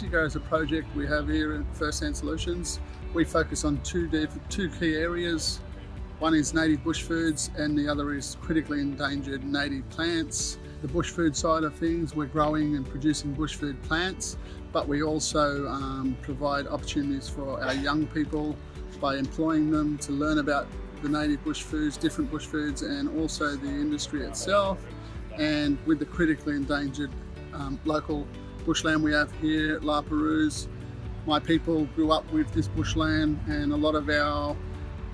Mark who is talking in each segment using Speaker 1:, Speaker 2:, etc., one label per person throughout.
Speaker 1: IndigiGROW is a project we have here at First Hand Solutions. We focus on two key areas. One is native bush foods and the other is critically endangered native plants. The bush food side of things, we're growing and producing bush food plants, but we also provide opportunities for our young people by employing them to learn about the native bush foods, different bush foods, and also the industry itself. And with the critically endangered local bushland we have here at La Perouse, my people grew up with this bushland, and a lot of our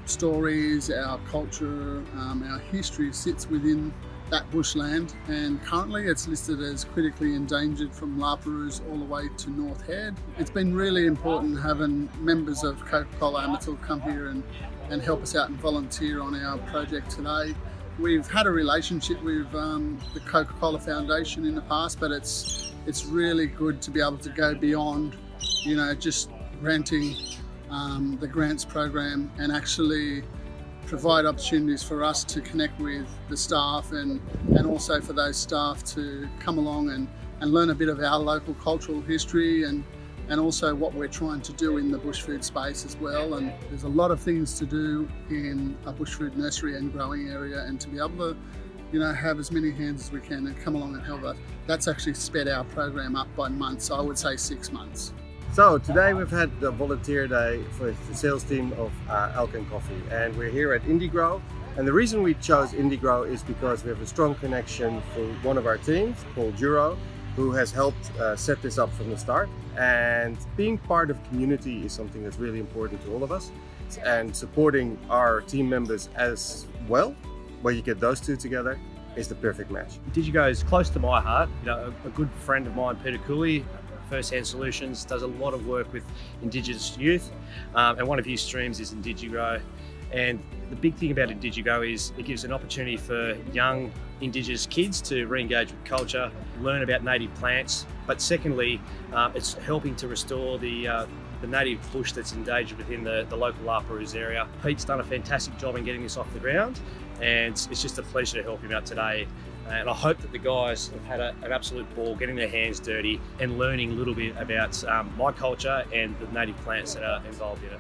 Speaker 1: stories, our culture, our history sits within that bushland, and currently it's listed as critically endangered from La Perouse all the way to North Head. It's been really important having members of Coca-Cola Amatil come here and help us out and volunteer on our project today. We've had a relationship with the Coca-Cola Foundation in the past, but it's really good to be able to go beyond, you know, just granting the grants program and actually provide opportunities for us to connect with the staff and also for those staff to come along and learn a bit of our local cultural history and also what we're trying to do in the bush food space as well. And there's a lot of things to do in a bush food nursery and growing area, and to be able to, you know, have as many hands as we can and come along and help us. That's actually sped our program up by months. I would say 6 months.
Speaker 2: So today we've had the volunteer day for the sales team of Alkan Coffee, and we're here at IndigiGROW. And the reason we chose IndigiGROW is because we have a strong connection for one of our teams, Paul Juro, who has helped set this up from the start. And being part of community is something that's really important to all of us, and supporting our team members as well, where you get those two together, is the perfect match.
Speaker 3: IndigiGROW is close to my heart. You know, a good friend of mine, Peter Cooley, First Hand Solutions, does a lot of work with Indigenous youth, and one of his streams is IndigiGROW. And the big thing about IndigiGROW is it gives an opportunity for young Indigenous kids to re-engage with culture, learn about native plants, but secondly, it's helping to restore the native bush that's endangered within the local La Perouse area. Pete's done a fantastic job in getting this off the ground, and it's just a pleasure to help him out today. And I hope that the guys have had an absolute ball getting their hands dirty and learning a little bit about my culture and the native plants that are involved in it.